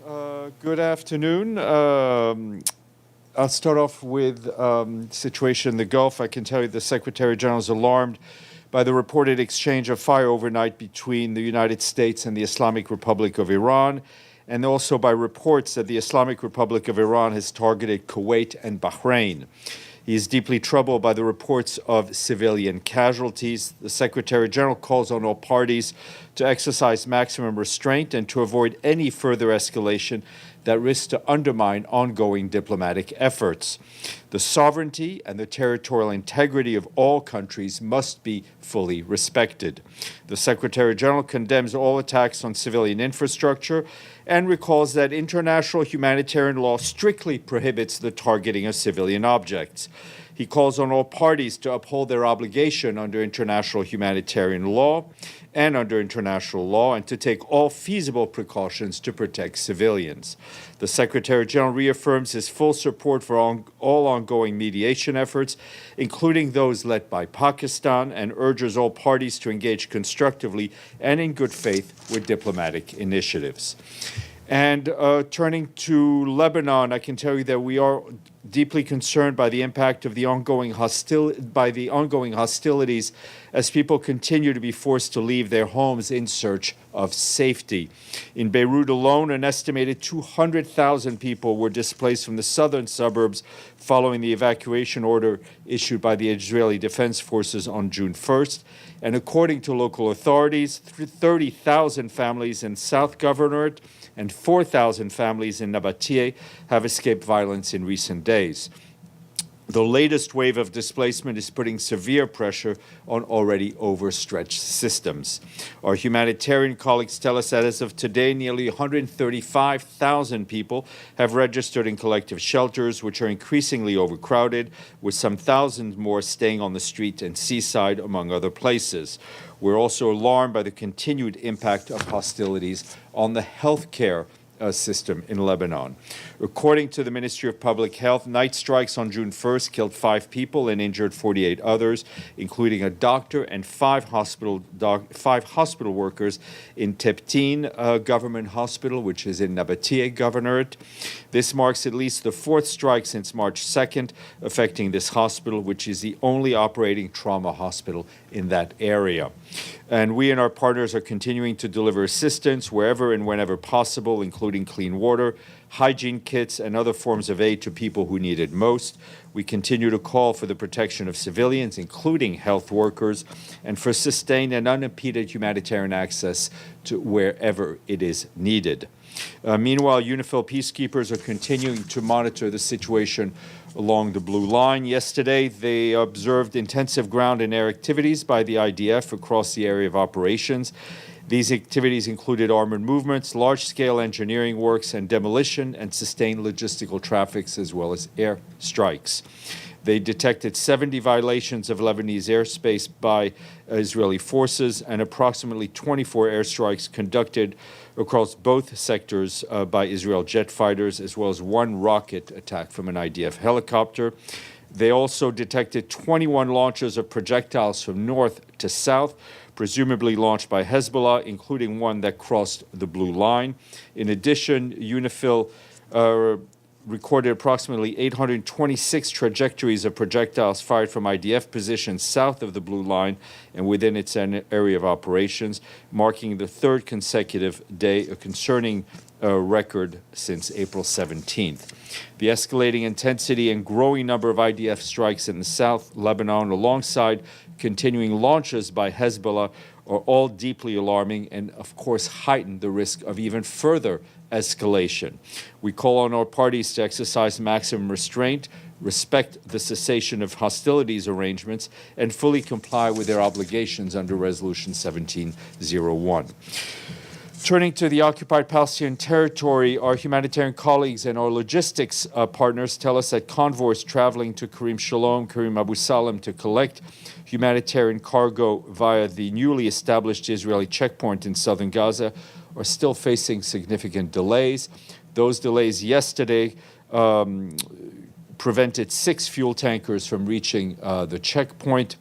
Good afternoon. I'll start off with situation in the Gulf. I can tell you the Secretary General is alarmed by the reported exchange of fire overnight between the United States and the Islamic Republic of Iran, and also by reports that the Islamic Republic of Iran has targeted Kuwait and Bahrain. He is deeply troubled by the reports of civilian casualties. The Secretary General calls on all parties to exercise maximum restraint and to avoid any further escalation that risks to undermine ongoing diplomatic efforts. The sovereignty and the territorial integrity of all countries must be fully respected. The Secretary General condemns all attacks on civilian infrastructure and recalls that international humanitarian law strictly prohibits the targeting of civilian objects. He calls on all parties to uphold their obligation under international humanitarian law and under international law and to take all feasible precautions to protect civilians. The Secretary General reaffirms his full support for all ongoing mediation efforts, including those led by Pakistan, and urges all parties to engage constructively and in good faith with diplomatic initiatives. And turning to Lebanon, I can tell you that we are deeply concerned by the impact of the ongoing hostilities as people continue to be forced to leave their homes in search of safety. In Beirut alone, an estimated 200,000 people were displaced from the southern suburbs following the evacuation order issued by the Israeli Defense Forces on June 1st. And according to local authorities, 30,000 families in South Governorate and 4,000 families in Nabatea have escaped violence in recent days. The latest wave of displacement is putting severe pressure on already overstretched systems. Our humanitarian colleagues tell us that as of today, nearly 135,000 people have registered in collective shelters, which are increasingly overcrowded, with some thousands more staying on the street and seaside, among other places. We're also alarmed by the continued impact of hostilities on the healthcare system in Lebanon. According to the Ministry of Public Health, night strikes on June 1st killed 5 people and injured 48 others, including a doctor and 5 hospital workers in Teptin Government Hospital, which is in Nabatea Governorate. This marks at least the 4th strike since March 2nd, affecting this hospital, which is the only operating trauma hospital in that area. And we and our partners are continuing to deliver assistance wherever and whenever possible, including clean water, hygiene kits, and other forms of aid to people who need it most. We continue to call for the protection of civilians, including health workers, and for sustained and unimpeded humanitarian access to wherever it is needed. Meanwhile, UNIFIL peacekeepers are continuing to monitor the situation along the Blue Line. Yesterday, they observed intensive ground and air activities by the IDF across the area of operations. These activities included armored movements, large-scale engineering works, and demolition and sustained logistical traffics, as well as air strikes. They detected 70 violations of Lebanese airspace by Israeli forces and approximately 24 airstrikes conducted across both sectors by Israel jet fighters, as well as 1 rocket attack from an IDF helicopter. They also detected 21 launches of projectiles from north to south, presumably launched by Hezbollah, including one that crossed the Blue Line. In addition, UNIFIL recorded approximately 826 trajectories of projectiles fired from IDF positions south of the Blue Line and within its area of operations, marking the 3rd consecutive day, a concerning record since April 17th. The escalating intensity and growing number of IDF strikes in the South Lebanon, alongside continuing launches by Hezbollah, are all deeply alarming and, of course, heighten the risk of even further escalation. We call on all parties to exercise maximum restraint, respect the cessation of hostilities arrangements, and fully comply with their obligations under Resolution 1701. Turning to the occupied Palestinian territory, our humanitarian colleagues and our logistics partners tell us that convoys traveling to Karim Shalom, Karim Abu Salam to collect humanitarian cargo via the newly established Israeli checkpoint in southern Gaza are still facing significant delays. Those delays yesterday prevented 6 fuel tankers from reaching the checkpoint.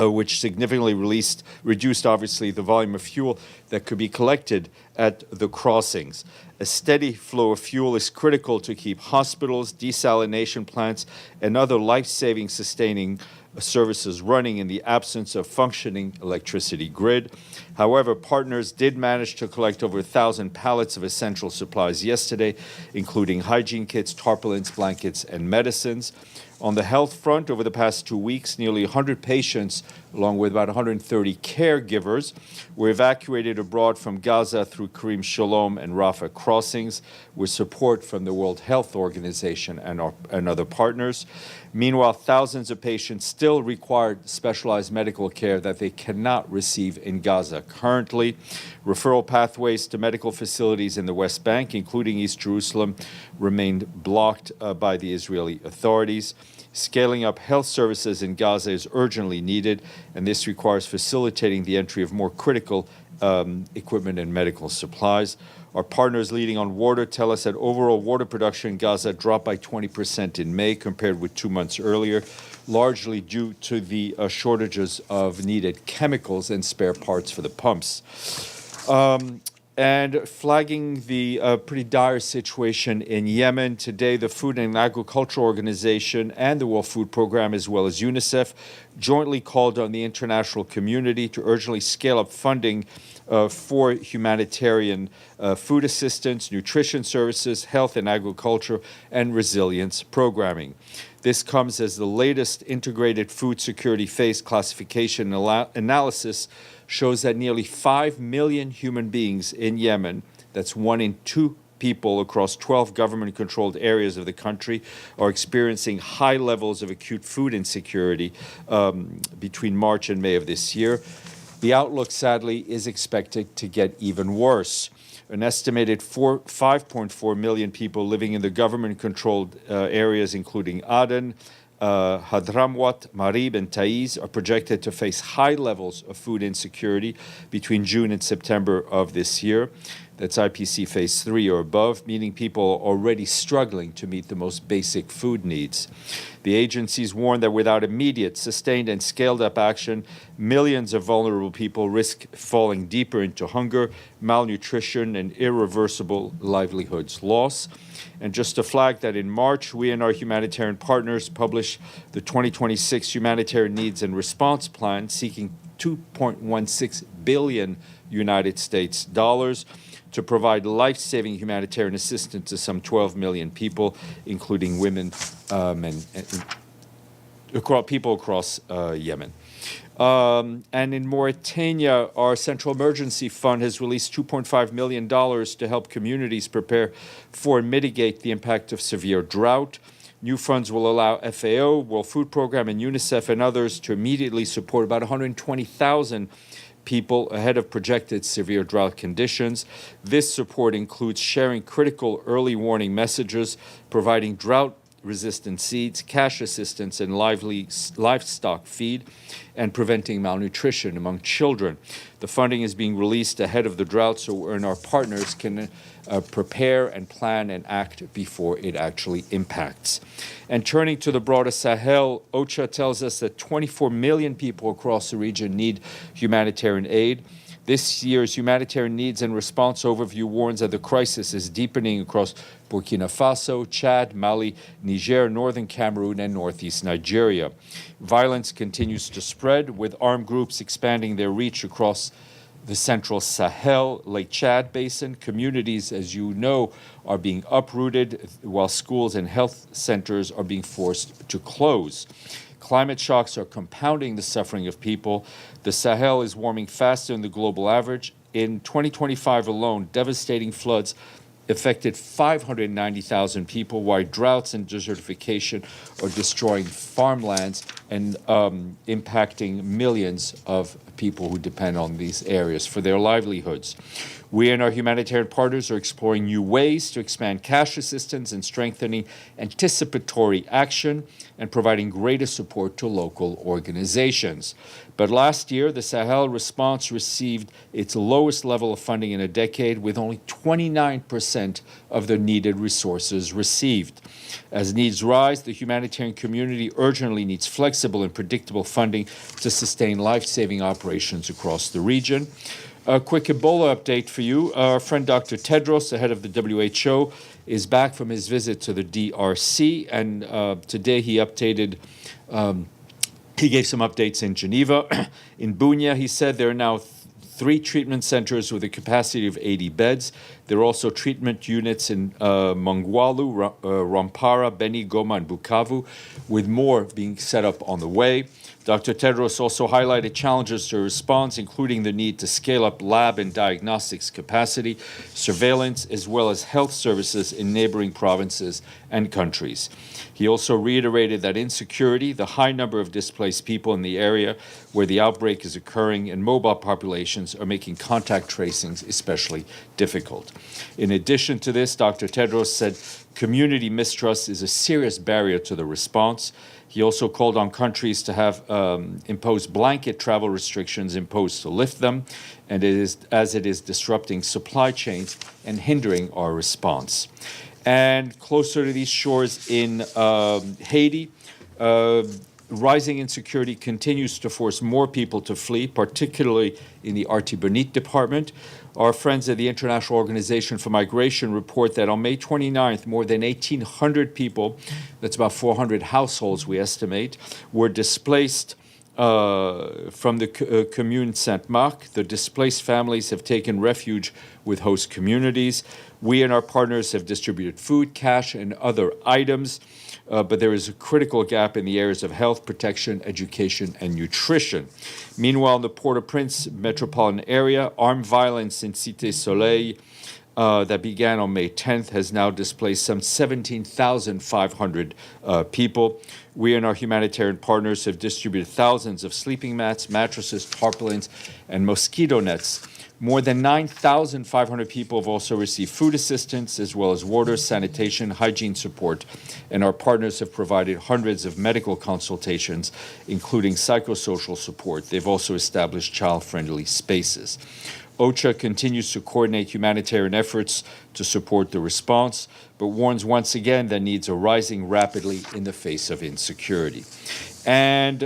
which significantly reduced, obviously, the volume of fuel that could be collected at the crossings. A steady flow of fuel is critical to keep hospitals, desalination plants, and other life-saving sustaining services running in the absence of functioning electricity grid. However, partners did manage to collect over 1,000 pallets of essential supplies yesterday, including hygiene kits, tarpaulins, blankets, and medicines. On the health front, over the past 2 weeks, nearly 100 patients, along with about 130 caregivers, were evacuated abroad from Gaza through Karim Shalom and Rafah crossings, with support from the World Health Organization and other partners. Meanwhile, thousands of patients still require specialized medical care that they cannot receive in Gaza currently. Referral pathways to medical facilities in the West Bank, including East Jerusalem, remained blocked by the Israeli authorities. Scaling up health services in Gaza is urgently needed, and this requires facilitating the entry of more critical equipment and medical supplies. Our partners leading on water tell us that overall water production in Gaza dropped by 20% in May compared with 2 months earlier, largely due to the shortages of needed chemicals and spare parts for the pumps. And flagging the pretty dire situation in Yemen, today the Food and Agriculture Organization and the World Food Program, as well as UNICEF, jointly called on the international community to urgently scale up funding for humanitarian food assistance, nutrition services, health and agriculture, and resilience programming. This comes as the latest integrated food security phase classification analysis shows that nearly 5 million human beings in Yemen, that's 1 in 2 people across 12 government-controlled areas of the country, are experiencing high levels of acute food insecurity between March and May of this year. The outlook, sadly, is expected to get even worse. An estimated 5.4 million people living in the government-controlled areas, including Aden, Hadramawt, Marib, and Taiz, are projected to face high levels of food insecurity between June and September of this year. That's IPC Phase 3 or above, meaning people are already struggling to meet the most basic food needs. The agencies warn that without immediate, sustained, and scaled-up action, millions of vulnerable people risk falling deeper into hunger, malnutrition, and irreversible livelihoods loss. And just to flag that in March, we and our humanitarian partners published the 2026 Humanitarian Needs and Response Plan, seeking $2.16 billion United States dollars to provide life-saving humanitarian assistance to some 12 million people, including women and people across Yemen. And in Mauritania, our Central Emergency Fund has released $2.5 million to help communities prepare for and mitigate the impact of severe drought. New funds will allow FAO, World Food Program, and UNICEF and others to immediately support about 120,000 people ahead of projected severe drought conditions. This support includes sharing critical early warning messages, providing drought-resistant seeds, cash assistance, and livestock feed, and preventing malnutrition among children. The funding is being released ahead of the drought so our partners can prepare and plan and act before it actually impacts. And turning to the broader Sahel, OCHA tells us that 24 million people across the region need humanitarian aid. This year's Humanitarian Needs and Response Overview warns that the crisis is deepening across Burkina Faso, Chad, Mali, Niger, northern Cameroon, and northeast Nigeria. Violence continues to spread, with armed groups expanding their reach across the central Sahel, Lake Chad Basin. Communities, as you know, are being uprooted, while schools and health centers are being forced to close. Climate shocks are compounding the suffering of people. The Sahel is warming faster than the global average. In 2025 alone, devastating floods affected 590,000 people, while droughts and desertification are destroying farmlands and impacting millions of people who depend on these areas for their livelihoods. We and our humanitarian partners are exploring new ways to expand cash assistance and strengthening anticipatory action and providing greater support to local organizations. But last year, the Sahel response received its lowest level of funding in a decade, with only 29% of the needed resources received. As needs rise, the humanitarian community urgently needs flexibility accessible and predictable funding to sustain life-saving operations across the region. A quick Ebola update for you. Our friend Dr. Tedros, the head of the WHO, is back from his visit to the DRC, and today he updated. He gave some updates in Geneva. In Bunia, he said there are now 3 treatment centers with a capacity of 80 beds. There are also treatment units in Mongwalu, Rampara, Beni, Goma, and Bukavu, with more being set up on the way. Dr. Tedros also highlighted challenges to response, including the need to scale up lab and diagnostics capacity, surveillance, as well as health services in neighboring provinces and countries. He also reiterated that insecurity, the high number of displaced people in the area where the outbreak is occurring, and mobile populations are making contact tracings especially difficult. In addition to this, Dr. Tedros said community mistrust is a serious barrier to the response. He also called on countries to have imposed blanket travel restrictions imposed to lift them, and it is disrupting supply chains and hindering our response. And closer to these shores in Haiti, rising insecurity continues to force more people to flee, particularly in the Artibonite department. Our friends at the International Organization for Migration report that on May 29th, more than 1,800 people, that's about 400 households we estimate, were displaced from the commune Saint-Marc. The displaced families have taken refuge with host communities. We and our partners have distributed food, cash, and other items, but there is a critical gap in the areas of health, protection, education, and nutrition. Meanwhile, in the Port-au-Prince metropolitan area, armed violence in Cité Soleil that began on May 10th has now displaced some 17,500 people. We and our humanitarian partners have distributed thousands of sleeping mats, mattresses, tarpaulins, and mosquito nets. More than 9,500 people have also received food assistance, as well as water, sanitation, hygiene support, and our partners have provided hundreds of medical consultations, including psychosocial support. They've also established child-friendly spaces. OCHA continues to coordinate humanitarian efforts to support the response, but warns once again that needs are rising rapidly in the face of insecurity. And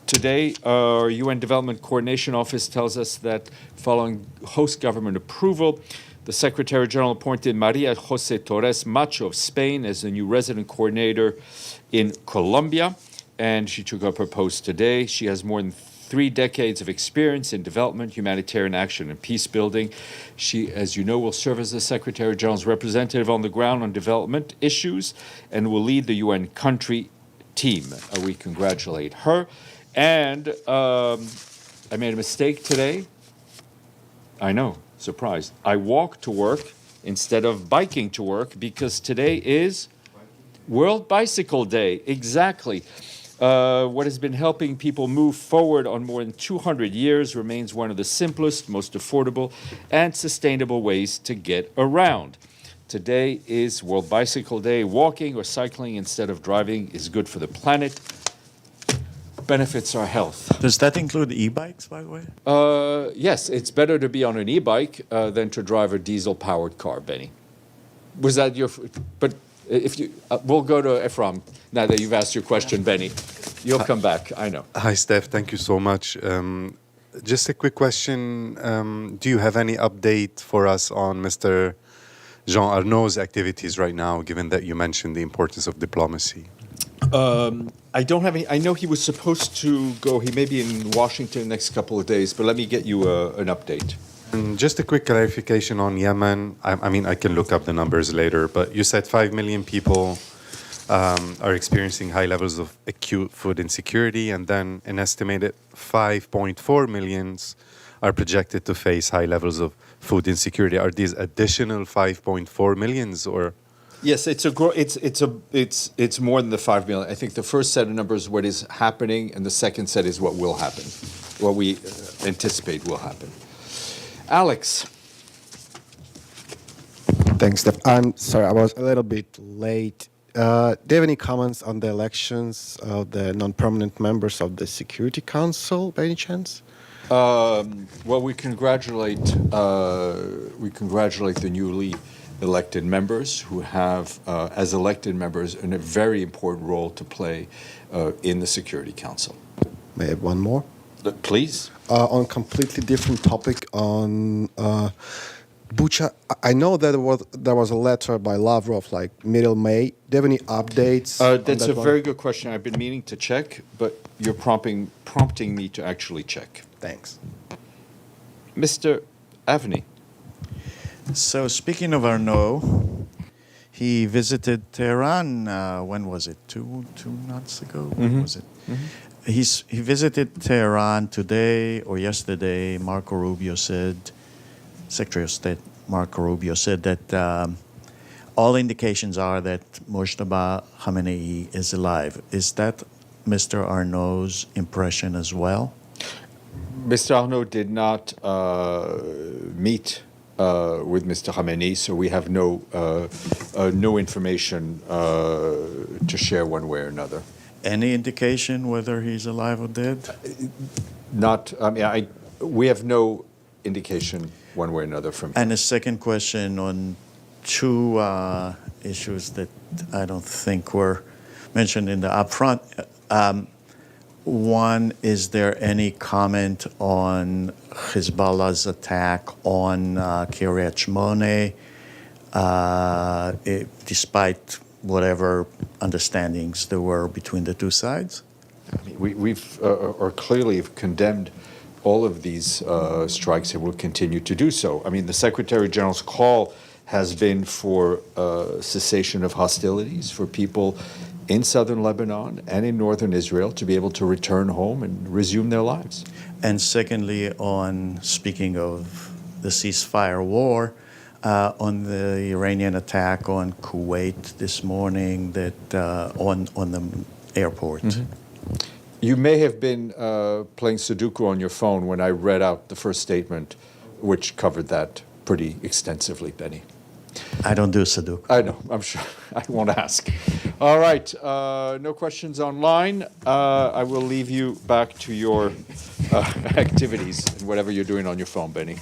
today, our UN Development Coordination Office tells us that following host government approval, the Secretary General appointed Maria José Torres Macho of Spain as the new resident coordinator in Colombia, and she took up her post today. She has more than 3 decades of experience in development, humanitarian action, and peace building. She, as you know, will serve as the Secretary General's representative on the ground on development issues and will lead the UN country team. We congratulate her. And I made a mistake today. I know, surprised. I walked to work instead of biking to work because today is World Bicycle Day. Exactly. What has been helping people move forward on more than 200 years remains one of the simplest, most affordable, and sustainable ways to get around. Today is World Bicycle Day. Walking or cycling instead of driving is good for the planet. Benefits our health. Does that include e-bikes, by the way? Yes, it's better to be on an e-bike than to drive a diesel-powered car, Benny. Was that your... But if you... we'll go to Ephraim now that you've asked your question, Benny. You'll come back, I know. Hi, Steph. Thank you so much. Just a quick question. Do you have any update for us on Mr. Jean Arnaud's activities right now, given that you mentioned the importance of diplomacy? I don't have any. I know he was supposed to go. He may be in Washington the next couple of days, but let me get you an update. And just a quick clarification on Yemen. I mean, I can look up the numbers later, but you said 5 million people are experiencing high levels of acute food insecurity, and then an estimated 5.4 millions are projected to face high levels of food insecurity. Are these additional 5.4 millions, or? Yes, it's more than the 5 million. I think the first set of numbers is what is happening, and the second set is what will happen, what we anticipate will happen. Alex. Thanks, Steph. I'm sorry, I was a little bit late. Do you have any comments on the elections of the non-permanent members of the Security Council, by any chance? Well, we congratulate the newly elected members who have, as elected members, a very important role to play in the Security Council. May I have one more? Please. On completely different topic, on Bucha, I know that there was a letter by Lavrov like middle May. Do you have any updates? On That's that a one? very good question. I've been meaning to check, but you're prompting me to actually check. Thanks. Mr. Avni. So speaking of Arnaud, he visited Tehran. When was it? Two months ago. When was it? He visited Tehran today or yesterday. Marco Rubio said, Secretary of State Marco Rubio said that all indications are that Mojtaba Khamenei is alive. Is that Mr. Arnaud's impression as well? Mr. Arnaud did not meet with Mr. Khamenei, so we have no information to share one way or another. Any indication whether he's alive or dead? Not, I mean, we have no indication one way or another from him. And a second question on two issues that I don't think were mentioned in the upfront. One, is there any comment on Hezbollah's attack on Kiryat Shmone, despite whatever understandings there were between the two sides? I mean, we've or clearly have condemned all of these strikes and will continue to do so. I mean, the Secretary General's call has been for cessation of hostilities for people in southern Lebanon and in northern Israel to be able to return home and resume their lives. And secondly, on speaking of the ceasefire war, on the Iranian attack on Kuwait this morning, that on the airport. You may have been playing Sudoku on your phone when I read out the first statement, which covered that pretty extensively, Benny. I don't do Sudoku. I know, I'm sure. I won't ask. All right, no questions online. I will leave you back to your activities and whatever you're doing on your phone, Benny.